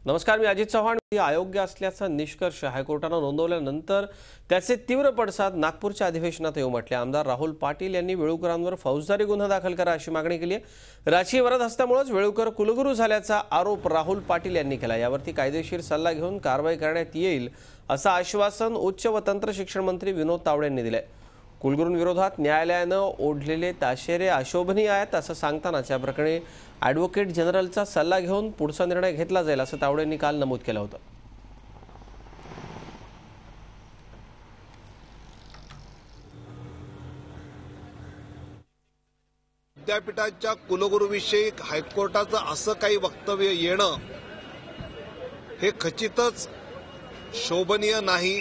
नमस्कार, मी अजित चव्हाण. अयोग्य असल्याचा निष्कर्ष हायकोर्टाने नोंदवल्यानंतर त्याचे तीव्र पडसाद नागपूरच्या अधिवेशनात येऊ म्हटले. आमदार राहुल पाटील यांनी वेळुकरांवर फौजदारी गुन्हा दाखल करा अशी मागणी केली आहे. राजकीय वरदहस्तामुळेच वेळुकर कुलगुरू झाल्याचा आरोप राहुल पाटील यांनी केला. यावरती कायदेशीर सल्ला घेऊन कारवाई करण्यात येईल असं आश्वासन उच्च व तंत्र शिक्षण मंत्री विनोद तावडे यांनी दिले. कुलगुरूंविरोधात न्यायालयाने ओढलेले ताशेरे अशोभनीय आहेत असं सांगतानाच या प्रकरणी ॲडव्होकेट जनरलचा सल्ला घेऊन पुढचा निर्णय घेतला जाईल असं तावडेंनी काल नमूद केलं होतं. विद्यापीठाच्या कुलगुरूविषयी हायकोर्टाचं असं काही वक्तव्य येणं हे खचितच शोभनीय नाही.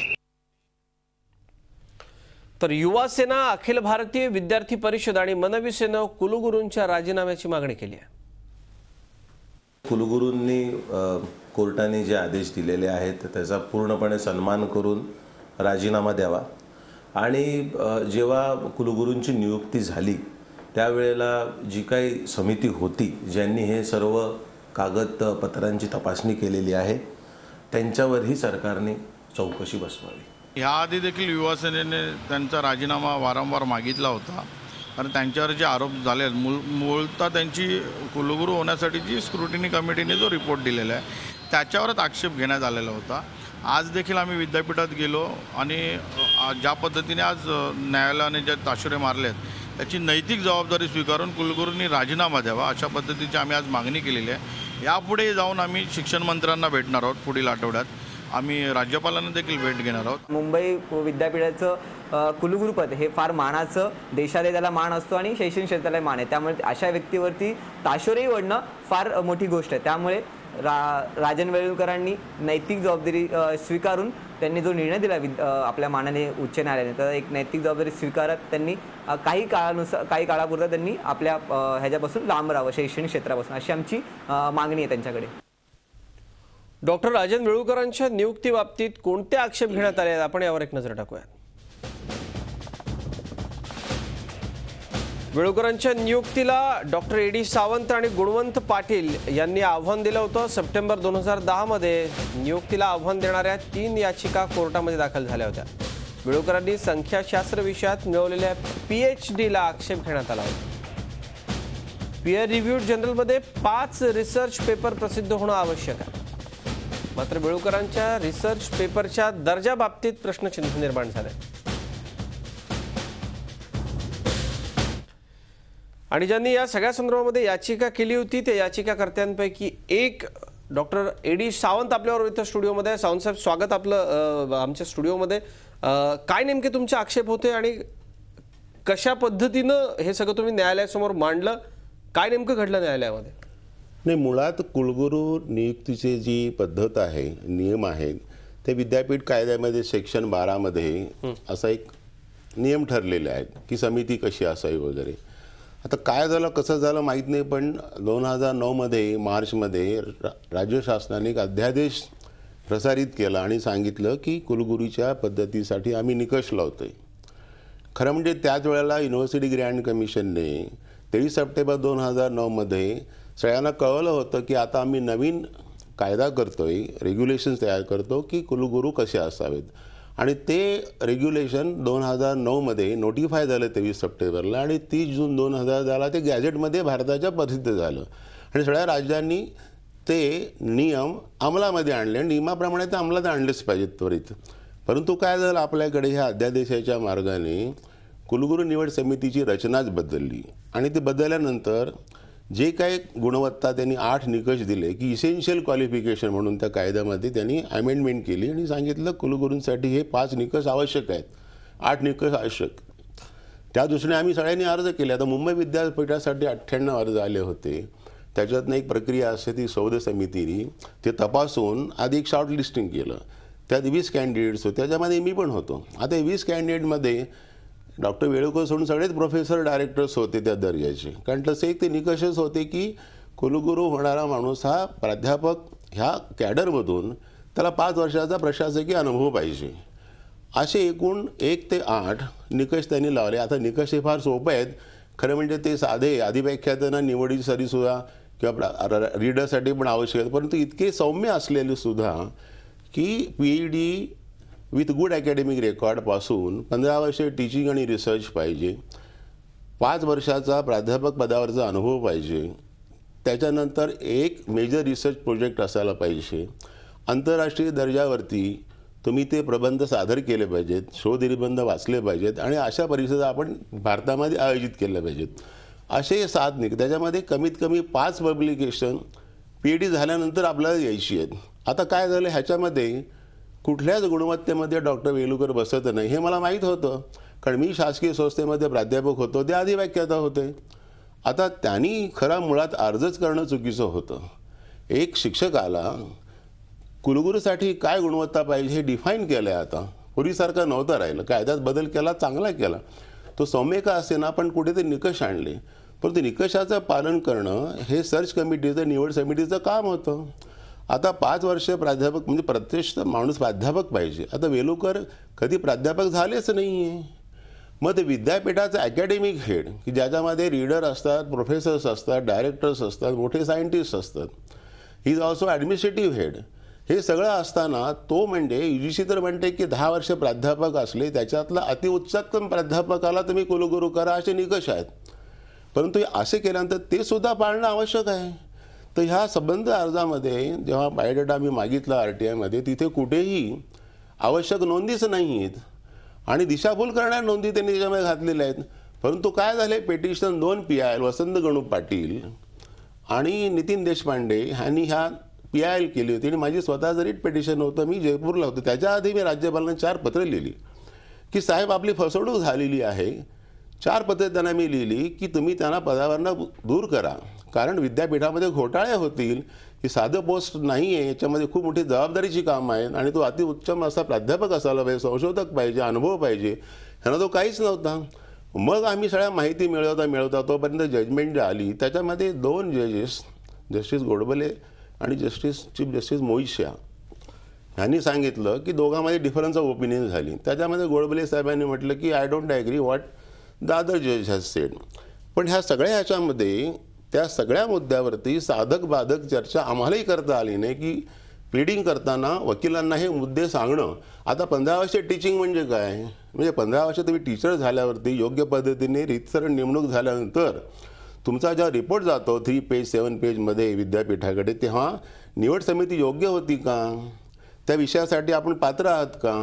तर युवा सेना, अखिल भारतीय विद्यार्थी परिषद आणि मनवी सेना कुलगुरूंच्या राजीनाम्याची मागणी केली आहे. कुलगुरूंनी कोर्टाने जे आदेश दिलेले आहेत त्याचा पूर्णपणे सन्मान करून राजीनामा द्यावा आणि जेव्हा कुलगुरूंची नियुक्ती झाली त्यावेळेला जी काही समिती होती ज्यांनी हे सर्व कागदपत्रांची तपासणी केलेली आहे त्यांच्यावरही सरकारने चौकशी बसवावी. याआधी देखील युवा सेनेने त्यांचा राजीनामा वारंवार मागितला होता कारण त्यांच्यावर जे आरोप झाले मूळतः त्यांची कुलगुरू होण्यासाठीची स्क्रुटिनी कमिटीने जो रिपोर्ट दिलेला आहे त्याच्यावरच आक्षेप घेण्यात आलेला होता. आज देखील आम्ही विद्यापीठात गेलो आणि ज्या पद्धतीने आज न्यायालयाने जे ताशेरे मारलेत त्याची नैतिक जबाबदारी स्वीकारून कुलगुरूंनी राजीनामा द्यावा अशा पद्धतीची आम्ही आज मागणी केलेली आहे. यापुढे जाऊन आम्ही शिक्षण मंत्र्यांना भेटणार आहोत. पुढील आठवड्यात आम्ही राज्यपालांना देखील भेट घेणार आहोत. मुंबई विद्यापीठाचं कुलगुरूपद हे फार मानाचं, देशाला त्याला मान असतो आणि शैक्षणिक क्षेत्राला मान आहे. त्यामुळे अशा व्यक्तीवरती ताशेरे ओढणं फार मोठी गोष्ट आहे. त्यामुळे राजन वेळुकरांनी नैतिक जबाबदारी स्वीकारून त्यांनी जो निर्णय दिला आपल्या माननीय उच्च न्यायालयाने तर एक नैतिक जबाबदारी स्वीकारत त्यांनी काही काळापुरता त्यांनी आपल्या ह्याच्यापासून लांब राहावं, शैक्षणिक क्षेत्रापासून, अशी आमची मागणी आहे त्यांच्याकडे. डॉक्टर राजन वेळुकरांच्या नियुक्तीबाबतीत कोणते आक्षेप घेण्यात आले आहेत आपण यावर एक नजर टाकूया. वेळुकरांच्या नियुक्तीला डॉक्टर ए.डी. सावंत आणि गुणवंत पाटील यांनी आव्हान दिलं होतं. सप्टेंबर 2010 मध्ये नियुक्तीला आव्हान देणाऱ्या 3 याचिका कोर्टामध्ये दाखल झाल्या होत्या. वेळुकरांनी संख्याशास्त्र विषयात मिळवलेल्या PhD ला आक्षेप घेण्यात आला होता. पीअर रिव्ह्यूड जर्नलमध्ये 5 रिसर्च पेपर प्रसिद्ध होणं आवश्यक आहे. मात्र वेळुकरांच्या रिसर्च पेपरच्या दर्जाबाबतीत प्रश्नचिन्ह निर्माण झाले आणि ज्यांनी या सगळ्या संदर्भामध्ये याचिका केली होती त्या याचिकाकर्त्यांपैकी एक डॉक्टर ए.डी. सावंत आपल्यावर इथं स्टुडिओमध्ये. सावंत साहेब, स्वागत आपलं आमच्या स्टुडिओमध्ये. काय नेमके तुमचे आक्षेप होते आणि कशा पद्धतीनं हे सगळं तुम्ही न्यायालयासमोर मांडलं? काय नेमकं घडलं न्यायालयामध्ये? नाही, मुळात कुलगुरू नियुक्तीची जी पद्धत आहे, नियम आहेत, ते विद्यापीठ कायद्यामध्ये सेक्शन 12 मध्ये असा एक नियम ठरलेले आहेत की समिती कशी असावी वगैरे. आता काय झालं कसं झालं माहीत नाही, पण 2009 मध्ये मार्चमध्ये राज्य शासनाने एक अध्यादेश प्रसारित केला आणि सांगितलं की कुलगुरूच्या पद्धतीसाठी आम्ही निकष लावतोय. खरं म्हणजे त्याच वेळेला युनिव्हर्सिटी ग्रँट कमिशनने 23 सप्टेंबर 2009 मध्ये सगळ्यांना कळवलं होतं की आता आम्ही नवीन कायदा करतोय, रेग्युलेशन्स तयार करतो की कुलगुरू कसे असावेत. आणि ते रेग्युलेशन 2009 मध्ये नोटिफाय झालं 23 सप्टेंबरला आणि 30 जून 2010 ते गॅझेटमध्ये भारताच्या प्रसिद्ध झालं आणि सगळ्या राज्यांनी ते नियम अंमलामध्ये आणले. नियमाप्रमाणे ते अंमलात आणलेच पाहिजेत त्वरित. परंतु काय झालं, आपल्याकडे ह्या अध्यादेशाच्या मार्गाने कुलगुरू निवड समितीची रचनाच बदलली आणि ते बदलल्यानंतर जे काही गुणवत्ता त्यांनी 8 निकष दिले की इसेन्शियल क्वालिफिकेशन म्हणून त्या कायद्यामध्ये त्यांनी अमेंडमेंट केली आणि सांगितलं कुलगुरूंसाठी हे 5 निकष आवश्यक आहेत, 8 निकष आवश्यक. त्या दृष्टीने आम्ही सगळ्यांनी अर्ज केले. आता मुंबई विद्यापीठासाठी 98 अर्ज आले होते. त्याच्यातनं एक प्रक्रिया असते ती सौद समितीने ते तपासून आधी एक शॉर्ट लिस्टिंग केलं. त्यात 20 कॅन्डिडेट्स होते, त्याच्यामध्ये मी पण होतो. आता 20 कॅन्डिडेटमध्ये डॉक्टर वेळुकर सोडून सगळेच प्रोफेसर डायरेक्टर्स होते त्या दर्जाचे. कारण तसे एक ते निकषच होते की कुलगुरू होणारा माणूस हा प्राध्यापक ह्या कॅडरमधून त्याला 5 वर्षाचा प्रशासकीय अनुभव पाहिजे. असे एकूण 1 ते 8 निकष त्यांनी लावले. आता निकष हे फार सोपे आहेत. खरं म्हणजे ते साधे अधिव्याख्यातना निवडीसाठी सुद्धा किंवा रीडरसाठी पण आवश्यक आहे, परंतु इतके सौम्य असलेले सुद्धा की PhD विथ गुड अकॅडमिक रेकॉर्डपासून 15 वर्ष टीचिंग आणि रिसर्च पाहिजे, 5 वर्षाचा प्राध्यापक पदावरचा अनुभव पाहिजे, त्याच्यानंतर एक मेजर रिसर्च प्रोजेक्ट असायला पाहिजे, आंतरराष्ट्रीय दर्जावरती तुम्ही ते प्रबंध सादर केले पाहिजेत, शोधनिबंध वाचले पाहिजेत आणि अशा परिषदा आपण भारतामध्ये आयोजित केल्या पाहिजेत. असे 7 त्याच्यामध्ये कमीत कमी 5 पब्लिकेशन PhD झाल्यानंतर आपल्याला यायची आहेत. आता काय झालं, ह्याच्यामध्ये कुठल्याच गुणवत्तेमध्ये डॉक्टर वेलुकर बसत नाही हे मला माहीत होतं, कारण मी शासकीय संस्थेमध्ये प्राध्यापक होतो, ते आधी व्याख्याता होते. आता त्यांनी खरा मुळात अर्जच करणं चुकीचं होतं. एक शिक्षकाला कुलगुरूसाठी काय गुणवत्ता पाहिजे हे डिफाईन केलं आहे. आता पूर्वीसारखं नव्हतं राहिलं, कायद्यात बदल केला, चांगला केला, तो सौम्य का असे ना, पण कुठेतरी निकष आणले. परंतु निकषाचं पालन करणं हे सर्च कमिटीचं, निवड समितीचं काम होतं. आता 5 वर्ष प्राध्यापक म्हणजे प्रत्यक्ष माणूस प्राध्यापक पाहिजे. आता वेलुकर कधी प्राध्यापक झालेच नाही आहे. मग ते विद्यापीठाचं अकॅडमिक हेड की ज्याच्यामध्ये रीडर असतात, प्रोफेसर्स असतात, डायरेक्टर्स असतात, मोठे सायंटिस्ट असतात, he is also administrative head. हे सगळं असताना तो म्हणजे UGC तर म्हणते की 10 वर्ष प्राध्यापक असले त्याच्यातला अतिउच्चतम प्राध्यापकाला तुम्ही कुलगुरू करा, असे निकष आहेत. परंतु असे केल्यानंतर ते सुद्धा पाळणं आवश्यक आहे. तर ह्या संबंध अर्जामध्ये जेव्हा बायोडेटा आम्ही मागितला RTIमध्ये, तिथे कुठेही आवश्यक नोंदीच नाही आहेत आणि दिशाभूल करणाऱ्या नोंदी त्यांनी त्याच्यामध्ये घातलेल्या आहेत. परंतु काय झाले, पेटिशन 2 PIL वसंत गणू पाटील आणि नितीन देशपांडे ह्यांनी ह्या PIL केली होती आणि माझी स्वतःचं रीट पेटिशन होतं. मी जयपूरला होतो. त्याच्या आधी मी राज्यपालांना 4 पत्र लिहिली की साहेब आपली फसवणूक झालेली आहे. 4 पत्रे त्यांना मी लिहिली की तुम्ही त्यांना पदावरनं दूर करा, कारण विद्यापीठामध्ये घोटाळे होतील, की साधं पोस्ट नाही आहे, याच्यामध्ये खूप मोठी जबाबदारीची कामं आहेत आणि तो अतिउच्चम असा प्राध्यापक असायला पाहिजे, संशोधक पाहिजे, अनुभव पाहिजे. ह्यांना तो काहीच नव्हता. मग आम्ही सगळ्या माहिती मिळवता तोपर्यंत जजमेंट जी आली त्याच्यामध्ये 2 जजेस, जस्टिस गोडबोले आणि चीफ जस्टिस मोहित शाह ह्यांनी सांगितलं की दोघांमध्ये डिफरन्स ऑफ ओपिनियन झाली. त्याच्यामध्ये गोडबोले साहेबांनी म्हटलं की I don't agree what the other जज हॅज सेड. पण ह्या सगळ्या ह्याच्यामध्ये त्या सगळ्या मुद्द्यावरती साधक बाधक चर्चा आम्हालाही करता आली नाही की प्लीडिंग करताना वकिलांना हे मुद्दे सांगणं. आता 15 वर्ष टीचिंग म्हणजे काय, म्हणजे 15 वर्ष तुम्ही टीचर झाल्यावरती योग्य पद्धतीने रीतसर नेमणूक झाल्यानंतर तुमचा जेव्हा रिपोर्ट जातो 3 पेज 7 पेजमध्ये विद्यापीठाकडे, तेव्हा निवड समिती योग्य होती का, त्या विषयासाठी आपण पात्र आहात का,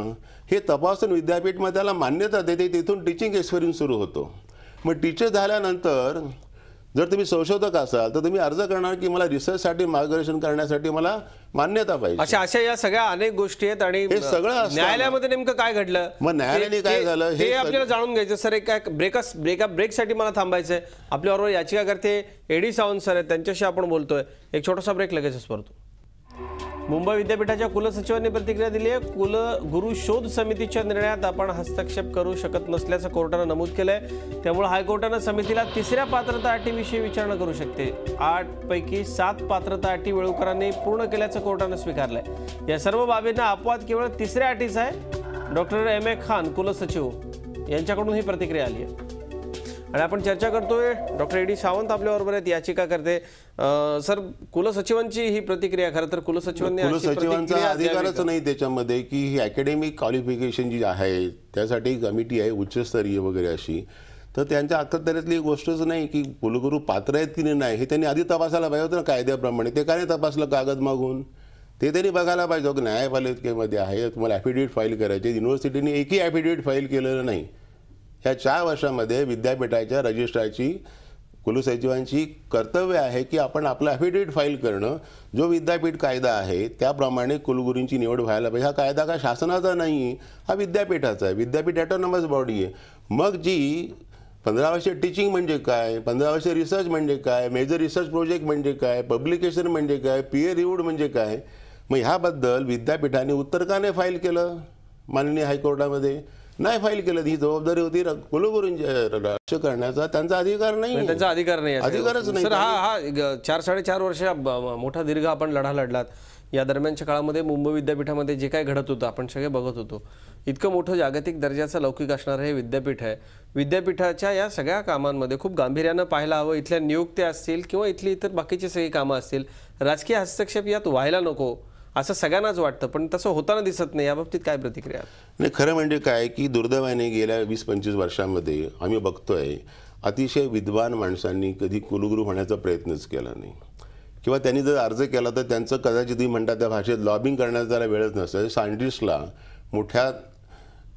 हे तपासून विद्यापीठ मग त्याला मान्यता देते. तिथून टीचिंग एक्सपिरियन्स सुरू होतो. मग टीचर झाल्यानंतर जर तुम्ही संशोधक असाल तर तुम्ही अर्ज करणार की मला रिसर्चसाठी मार्गदर्शन करण्यासाठी मला मान्यता पाहिजे. अशा या सगळ्या अनेक गोष्टी आहेत आणि हे सगळं न्यायालयामध्ये नेमकं काय घडलं, मग न्यायालयाने काय झालं हे आपल्याला जाणून घ्यायचं. सर एक ब्रेकसाठी मला थांबायचंय. आपल्याबरोबर याचिकाकर्ते AD सावंत सर आहेत, त्यांच्याशी आपण बोलतोय. एक छोटासा ब्रेक, लगेचच परतू. मुंबई विद्यापीठाच्या कुलसचिवांनी प्रतिक्रिया दिली आहे. कुलगुरू शोध समितीच्या निर्णयात आपण हस्तक्षेप करू शकत नसल्याचं कोर्टानं नमूद केलंय. त्यामुळे हायकोर्टानं समितीला 3ऱ्या पात्रता अटीविषयी विचारणा करू शकते. 8 पैकी 7 पात्रता अटी वेळुकरांनी पूर्ण केल्याचं कोर्टानं स्वीकारलंय. या सर्व बाबींना अपवाद केवळ 3ऱ्या अटीचा आहे. डॉक्टर MA खान कुलसचिव यांच्याकडून ही प्रतिक्रिया आली आहे आणि आपण चर्चा करतोय. डॉक्टर AD सावंत आपल्याबरोबर आहेत, याचिका करते. सर, कुलसचिवांची ही प्रतिक्रिया, खरं तर कुलसचिवांचा अधिकारच नाही त्याच्यामध्ये की ही अकॅडमिक क्वालिफिकेशन जी आहे त्यासाठी कमिटी आहे उच्चस्तरीय वगैरे अशी, तर त्यांच्या अखत्यारीतली गोष्टच नाही की कुलगुरू पात्र आहेत की नाही हे त्यांनी आधी तपासायला पाहिजे होतं ना कायद्याप्रमाणे. ते काय नाही तपासलं कागद मागून, ते त्यांनी बघायला पाहिजे की न्यायपालिकेमध्ये आहे, तुम्हाला ॲफिडेविट फाईल करायचे. युनिव्हर्सिटीने एकही ॲफिडेविट फाईल केलेलं नाही. ह्या 4 वर्षामध्ये विद्यापीठाच्या रजिस्ट्रारची, कुलसचिवांची कर्तव्य आहे की आपण आपलं ॲफिडेविट फाईल करणं. जो विद्यापीठ कायदा आहे त्याप्रमाणे कुलगुरूंची निवड व्हायला पाहिजे. हा कायदा का शासनाचा नाही, हा विद्यापीठाचा आहे. विद्यापीठ ॲटोनॉमस बॉडी आहे. मग जी 15 वर्ष टीचिंग म्हणजे काय, 15 वर्ष रिसर्च म्हणजे काय, मेजर रिसर्च प्रोजेक्ट म्हणजे काय, पब्लिकेशन म्हणजे काय, पीअर रिव्ह्यूड म्हणजे काय, मग ह्याबद्दल विद्यापीठाने उत्तर का नाही फाईल केलं माननीय हायकोर्टामध्ये. नाही फाईल केलं. ही जबाबदारी होती कुलगुरूंची रद्द करण्याचा. त्यांचा अधिकार नाही, त्यांचा अधिकार नाही, अधिकारच नाही. सर. हा 4-4.5 वर्ष मोठा दीर्घ आपण लढा लढलात. या दरम्यानच्या काळामध्ये मुंबई विद्यापीठामध्ये जे काय घडत होतं आपण सगळे बघत होतो. इतकं मोठं जागतिक दर्जाचं लौकिक असणारं हे विद्यापीठ आहे. विद्यापीठाच्या या सगळ्या कामांमध्ये खूप गांभीर्यानं पाहायला हवं. इथल्या नियुक्त्या असतील किंवा इथली इतर बाकीची सगळी कामं असतील, राजकीय हस्तक्षेप यात व्हायला नको असं सगळ्यांनाच वाटतं, पण तसं होताना दिसत नाही. याबाबतीत काय प्रतिक्रिया? नाही, खरं म्हणजे काय की दुर्दैवाने गेल्या 20-25 वर्षांमध्ये आम्ही बघतोय अतिशय विद्वान माणसांनी कधी कुलगुरू होण्याचा प्रयत्नच केला नाही, किंवा त्यांनी जर अर्ज केला तर त्यांचं कदाचित तुम्ही म्हणता त्या भाषेत लॉबिंग करण्याचा त्याला वेळच नसतं. सायंटिस्टला, मोठ्या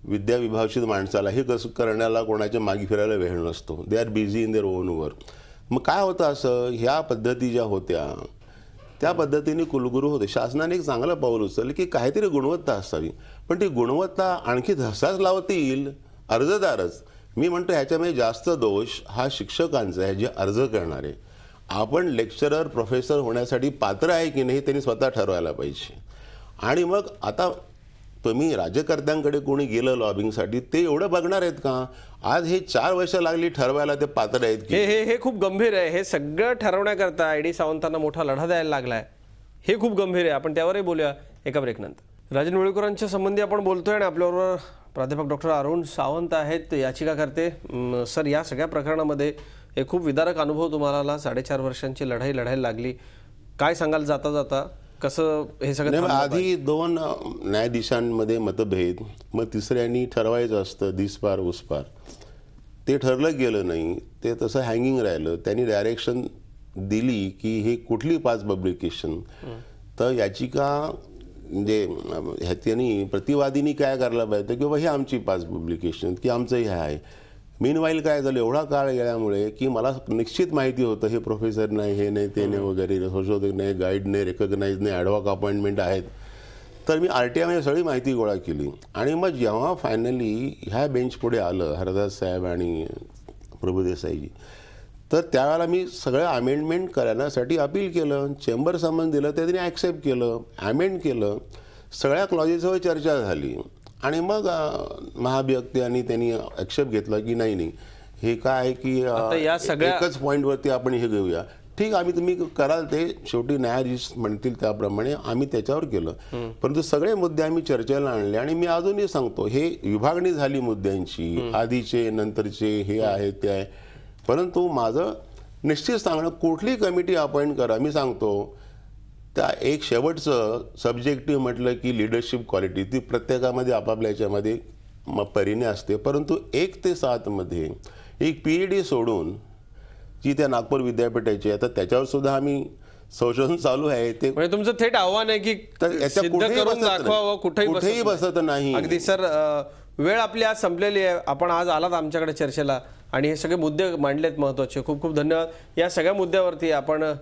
विद्या विभाषित माणसाला हे कसं करण्याला कोणाच्या मागे फिरायला वेळ नसतो. They are busy in their own work. मग काय होतं असं, ह्या पद्धती ज्या होत्या त्या पद्धतीने कुलगुरू होते. शासनाने एक चांगलं पाऊल उचललं की काहीतरी गुणवत्ता असावी, पण ती गुणवत्ता आणखी धसाच लावतील अर्जदारच. मी म्हणतो ह्याच्यामध्ये जास्त दोष हा शिक्षकांचा आहे जे अर्ज करणारे. आपण लेक्चरर प्रोफेसर होण्यासाठी पात्र आहे की नाही त्यांनी स्वतः ठरवायला पाहिजे. आणि मग आता तुम्ही राज्यकर्त्यांकडे कोणी गेलं लॉबिंगसाठी, ते एवढं बघणार आहेत का? आज हे 4 वर्ष लागली ठरवायला ते पात्र आहेत की? हे खूप गंभीर आहे. हे सगळं ठरवण्याकरता ID सावंतांना मोठा लढा द्यायला लागलाय. हे खूप गंभीर आहे. आपण त्यावरही बोलूया एका ब्रेकनंतर. राजन विळूकरांच्या संबंधी आपण बोलतोय आणि आपल्याबरोबर प्राध्यापक डॉक्टर अरुण सावंत आहेत, याचिकाकर्ते. सर, या सगळ्या प्रकरणामध्ये एक खूप विदारक अनुभव तुम्हाला 4.5 वर्षांची लढाई लढायला लागली. काय सांगाल जाता जाता, कसं हे सगळं? आधी 2 न्यायाधीशांमध्ये मतभेद, मग तिसऱ्यांनी ठरवायचं असतं दिसपार उसपार. ते ठरलं गेलं नाही, ते तसं हँगिंग राहिलं. त्यांनी डायरेक्शन दिली की हे कुठली 5 पब्लिकेशन. तर याचिका म्हणजे ह्याच्यानी प्रतिवादींनी काय करायला पाहिजे की बाबा हे आमची 5 पब्लिकेशन की आमचं हे आहे. मीनवाईल काय झालं, एवढा काळ गेल्यामुळे की मला निश्चित माहिती होतं हे प्रोफेसर नाही, हे नाही, ते नाही वगैरे, संशोधक नाही, गाईड नाही, रेकग्नाइज नाही, ॲडव्हॉक अपॉइंटमेंट आहेत. तर मी RTI मध्ये सगळी माहिती गोळा केली. आणि मग जेव्हा फायनली ह्या बेंच पुढे आलं हरदास साहेब आणि प्रभुदेसाईजी, तर त्यावेळेला मी सगळं अमेंडमेंट करण्यासाठी अपील केलं. चेंबर समन्स दिलं, ते त्यांनी ॲक्सेप्ट केलं, अमेंड केलं, सगळ्या क्लॉजेसवर चर्चा झाली. आणि मग महाभियोक्ते आणि त्यांनी ॲक्सेप्ट घेतलं की नाही हे काय आहे की एकच पॉईंटवरती आपण हे घेऊया. ठीक, आम्ही तुम्ही कराल ते, शेवटी न्यायाधीश म्हणतील त्याप्रमाणे आम्ही त्याच्यावर केलं. परंतु सगळे मुद्दे आम्ही चर्चेला आणले. आणि मी अजूनही सांगतो, हे विभागणी झाली मुद्द्यांची, आधीचे नंतरचे हे आहे ते आहे. परंतु माझं निश्चित सांगणं, कुठली कमिटी अपॉइंट करा, मी सांगतो त्या एक शेवटचं सब्जेक्टिव्ह म्हटलं की लिडरशिप क्वालिटी, ती प्रत्येकामध्ये आपापल्या याच्यामध्ये परीने असते. परंतु 1 ते 7 मध्ये एक PhD सोडून जी त्या नागपूर विद्यापीठाची आहे, तर त्याच्यावर सुद्धा आम्ही संशोधन चालू आहे. ते म्हणजे तुमचं थेट आव्हान आहे की कुठेही बसत नाही. अगदी सर, वेळ आपली आज संपलेली आहे. आपण आज आलात आमच्याकडे चर्चेला आणि हे सगळे मुद्दे मांडलेत महत्त्वाचे. खूप खूप धन्यवाद. या सगळ्या मुद्द्यावरती आपण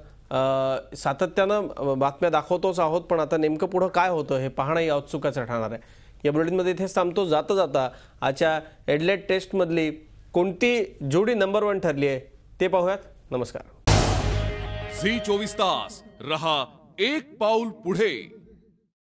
सातत्यानं बातम्या दाखवतोच आहोत, पण आता नेमकं पुढं काय होतं हे पाहणंही औत्सुक्याचं ठरणार आहे. या बुलेटिनमध्ये इथेच थांबतो. जाता जाता आजच्या एडलेट टेस्टमधली कोणती जोडी नंबर 1 ठरली आहे ते पाहूयात. नमस्कार. झी 24 तास रहा एक पाऊल पुढे.